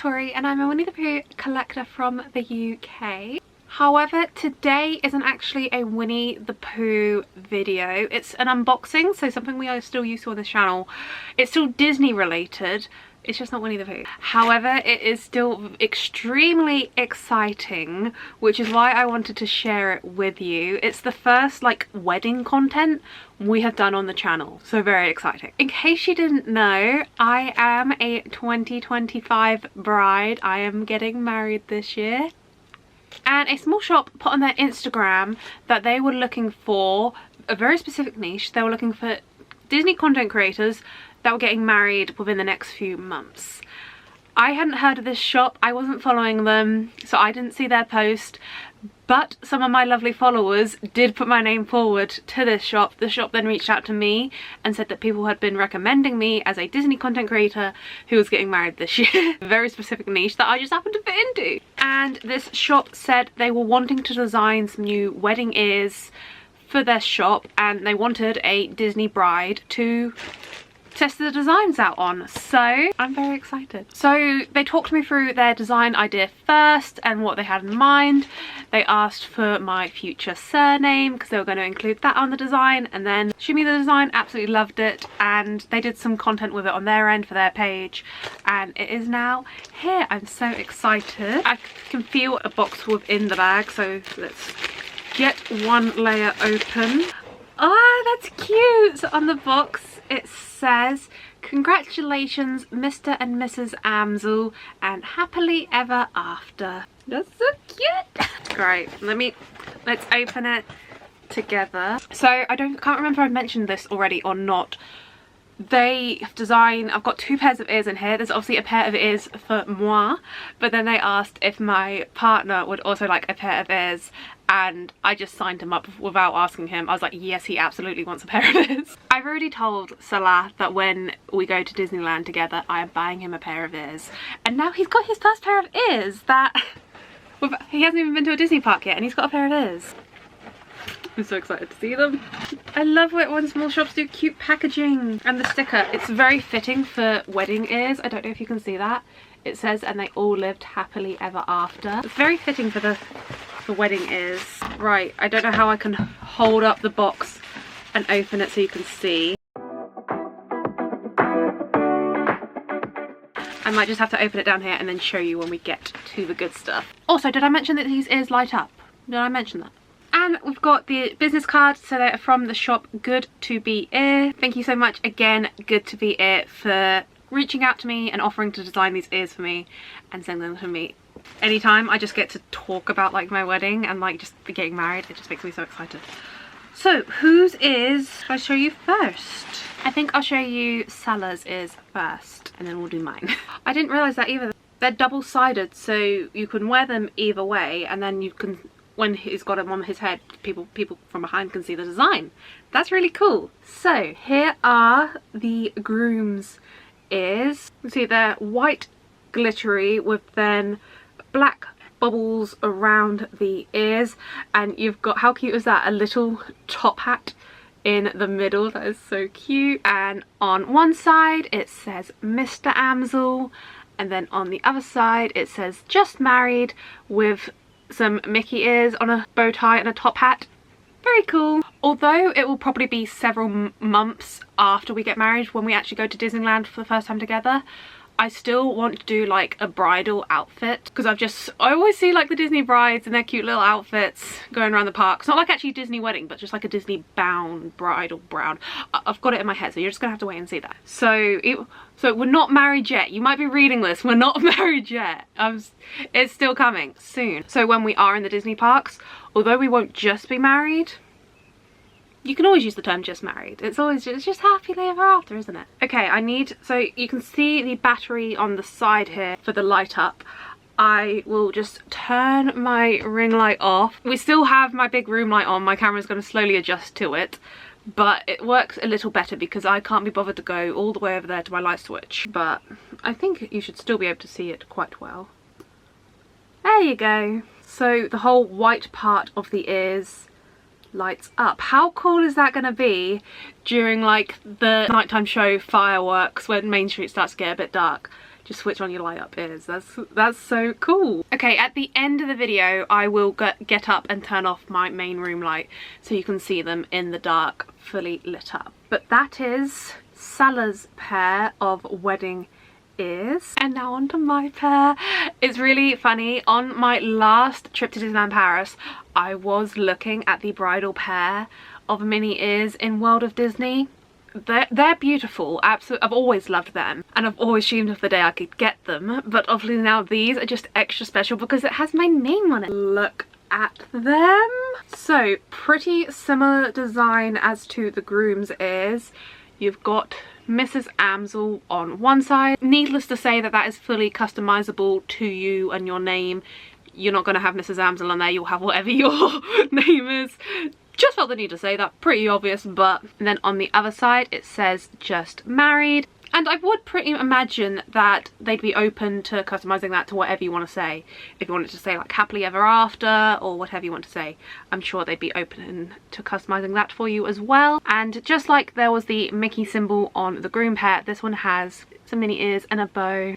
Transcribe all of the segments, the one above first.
Tori and I'm a Winnie the Pooh collector from the UK. However, today isn't actually a Winnie the Pooh video. It's an unboxing, so something we are still used to on this channel. It's still Disney related. It's just not Winnie the Pooh. However, it is still extremely exciting, which is why I wanted to share it with you. It's the first like wedding content we have done on the channel, so very exciting. In case you didn't know, I am a 2025 bride. I am getting married this year. And a small shop put on their Instagram that they were looking for a very specific niche. They were looking for Disney content creators that were getting married within the next few months. I hadn't heard of this shop, I wasn't following them, so I didn't see their post, but some of my lovely followers did put my name forward to this shop. The shop then reached out to me and said that people had been recommending me as a Disney content creator who was getting married this year. A very specific niche that I just happened to fit into. And this shop said they were wanting to design some new wedding ears for their shop, and they wanted a Disney bride to test the designs out on, so I'm very excited. So they talked me through their design idea first and what they had in mind. They asked for my future surname because they were going to include that on the design, and then showed me the design. Absolutely loved it, and they did some content with it on their end for their page, and it is now here. I'm so excited. I can feel a box within the bag, so let's get one layer open. Oh, that's cute. So on the box it says, "Congratulations Mr. and Mrs. Amsel and happily ever after." That's so cute. Great, let's open it together. So I can't remember if I mentioned this already or not. They design, I've got two pairs of ears in here. There's obviously a pair of ears for moi, but then they asked if my partner would also like a pair of ears, and I just signed him up without asking him. I was like, yes, he absolutely wants a pair of ears. I've already told Salah that when we go to Disneyland together, I am buying him a pair of ears, and now he's got his first pair of ears that he hasn't even been to a Disney park yet, and he's got a pair of ears. I'm so excited to see them. I love it when small shops do cute packaging. And the sticker, it's very fitting for wedding ears. I don't know if you can see that. It says, "and they all lived happily ever after." It's very fitting for the wedding ears. Right, I don't know how I can hold up the box and open it so you can see. I might just have to open it down here and then show you when we get to the good stuff. Also, did I mention that these ears light up? Did I mention that? And we've got the business card, so they're from the shop Good to Be Ear. Thank you so much again, Good to Be Ear, for reaching out to me and offering to design these ears for me and send them to me. Anytime I just get to talk about like my wedding and like just getting married, it just makes me so excited. So whose ears should I show you first? I think I'll show you Salah's ears first and then we'll do mine. I didn't realise that either. They're double-sided, so you can wear them either way, and then you can, when he's got them on his head, people from behind can see the design. That's really cool. So here are the groom's ears. You can see they're white glittery with then black bubbles around the ears, and you've got, how cute is that, a little top hat in the middle. That is so cute. And on one side it says Mr. Amsel, and then on the other side it says just married with some Mickey ears on a bow tie and a top hat. Very cool. Although it will probably be several months after we get married when we actually go to Disneyland for the first time together, I still want to do like a bridal outfit, because I always see like the Disney brides and their cute little outfits going around the park. It's not like actually a Disney wedding, but just like a Disney bound bridal brown. I've got it in my head, so you're just gonna have to wait and see that. So we're not married yet. You might be reading this, we're not married yet. It's still coming soon. So when we are in the Disney parks, although we won't just be married, you can always use the term just married. It's just happily ever after, isn't it? Okay, so you can see the battery on the side here for the light up. I will just turn my ring light off. We still have my big room light on. My camera's going to slowly adjust to it, but it works a little better because I can't be bothered to go all the way over there to my light switch. But I think you should still be able to see it quite well. There you go. So the whole white part of the ears lights up. How cool is that going to be during like the nighttime show fireworks when Main Street starts to get a bit dark? just switch on your light up ears. That's so cool. Okay, at the end of the video I will get up and turn off my main room light so you can see them in the dark, fully lit up. But that is Salah's pair of wedding ears. And now onto my pair. It's really funny, on my last trip to Disneyland Paris I was looking at the bridal pair of mini ears in World of Disney. They're beautiful, absolutely. I've always loved them and I've always dreamed of the day I could get them, but obviously now these are just extra special because it has my name on it. Look at them. So pretty similar design as to the groom's ears. You've got Mrs. Amsel on one side. Needless to say that that is fully customizable to you and your name. You're not going to have Mrs. Amsel on there, you'll have whatever your name is. Just felt the need to say that, pretty obvious. But and then on the other side it says just married, and I would pretty imagine that they'd be open to customizing that to whatever you want to say. If you wanted to say like happily ever after or whatever you want to say, I'm sure they'd be open to customizing that for you as well. And just like there was the Mickey symbol on the groom pair, this one has some mini ears and a bow.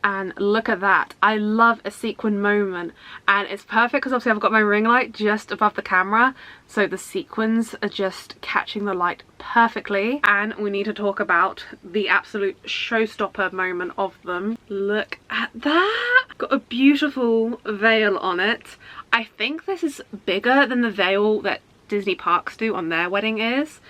And look at that, I love a sequin moment, and it's perfect because obviously I've got my ring light just above the camera, so the sequins are just catching the light perfectly. And we need to talk about the absolute showstopper moment of them. Look at that, got a beautiful veil on it. I think this is bigger than the veil that Disney parks do on their wedding ears,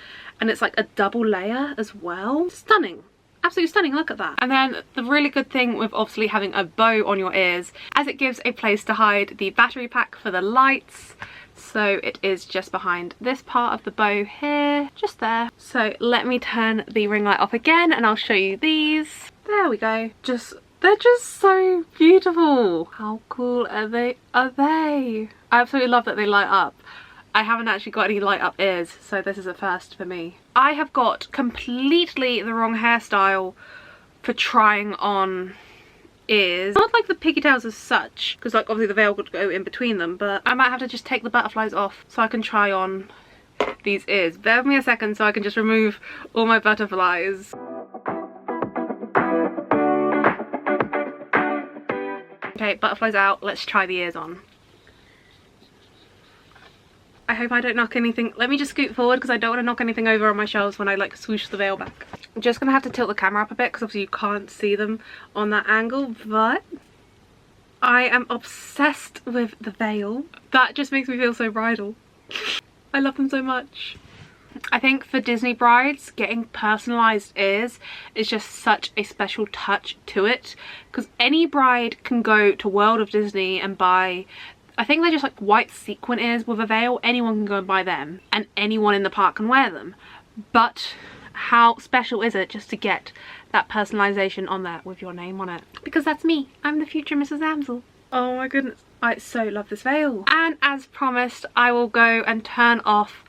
and it's like a double layer as well. Stunning. Absolutely stunning, look at that. And then the really good thing with obviously having a bow on your ears, as it gives a place to hide the battery pack for the lights. So it is just behind this part of the bow here, just there. So let me turn the ring light off again and I'll show you these. There we go. They're just so beautiful. How cool are they? I absolutely love that they light up. I haven't actually got any light up ears, so this is a first for me. I have got completely the wrong hairstyle for trying on ears. Not like the pigtails as such, because like obviously the veil would go in between them, but I might have to just take the butterflies off so I can try on these ears. Bear with me a second so I can just remove all my butterflies. Okay, butterflies out, let's try the ears on. I hope I don't knock anything. Let me just scoot forward because I don't want to knock anything over on my shelves when I like swoosh the veil back. I'm just gonna have to tilt the camera up a bit because obviously you can't see them on that angle, but I am obsessed with the veil. That just makes me feel so bridal. I love them so much. I think for Disney brides, getting personalised ears is just such a special touch to it, because any bride can go to World of Disney and buy, I think they're just like white sequin ears with a veil. Anyone can go and buy them and anyone in the park can wear them. But how special is it just to get that personalisation on there with your name on it? Because that's me. I'm the future Mrs. Amsel. Oh my goodness. I so love this veil. And as promised, I will go and turn off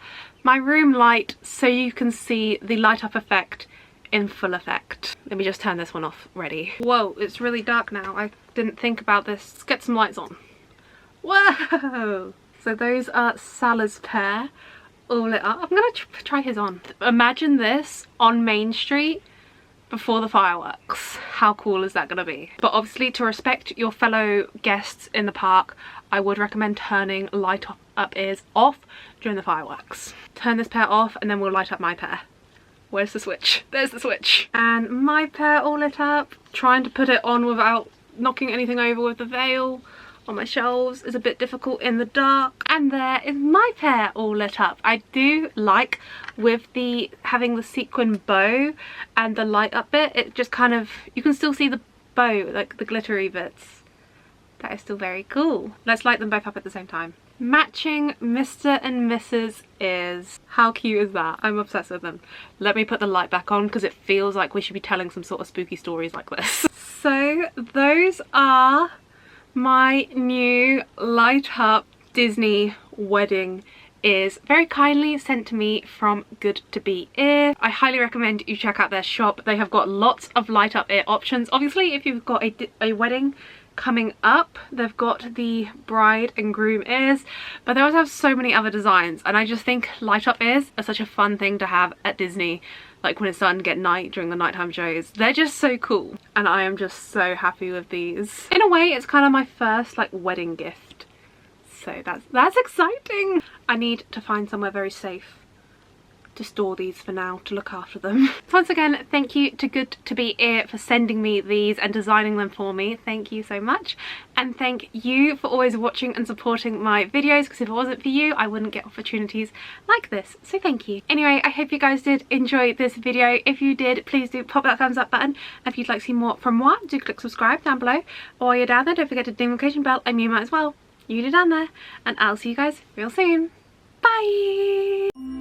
my room light so you can see the light up effect in full effect. Let me just turn this one off. Ready? Whoa, it's really dark now. I didn't think about this. Let's get some lights on. Whoa! So those are Salah's pair, all lit up. I'm gonna try his on. Imagine this on Main Street before the fireworks. How cool is that gonna be? But obviously, to respect your fellow guests in the park, I would recommend turning light up ears off during the fireworks. Turn this pair off and then we'll light up my pair. Where's the switch? There's the switch. And my pair all lit up. Trying to put it on without knocking anything over with the veil on my shelves is a bit difficult in the dark. And there is my pair all lit up. I do like with the having the sequin bow and the light up bit, it just kind of, you can still see the bow, like the glittery bits. That is still very cool. Let's light them both up at the same time. Matching Mr. and Mrs. ears. How cute is that? I'm obsessed with them. Let me put the light back on because it feels like we should be telling some sort of spooky stories like this. So those are my new light up Disney wedding ears, very kindly sent to me from Good to Be Ear. I highly recommend you check out their shop. They have got lots of light up ear options. Obviously if you've got a wedding coming up. They've got the bride and groom ears, but they also have so many other designs, and I just think light up ears are such a fun thing to have at Disney, like when it's starting to get night during the nighttime shows. They're just so cool, and I am just so happy with these. In a way, it's kind of my first like wedding gift, so that's exciting. I need to find somewhere very safe to store these for now, to look after them. Once again, thank you to Good to Be Here for sending me these and designing them for me. Thank you so much, and thank you for always watching and supporting my videos, because if it wasn't for you I wouldn't get opportunities like this, so thank you. Anyway, I hope you guys did enjoy this video. If you did, please do pop that thumbs up button. If you'd like to see more from moi, do click subscribe down below, or while you're down there don't forget to ding the notification bell, and you might as well. You do down there, and I'll see you guys real soon. Bye.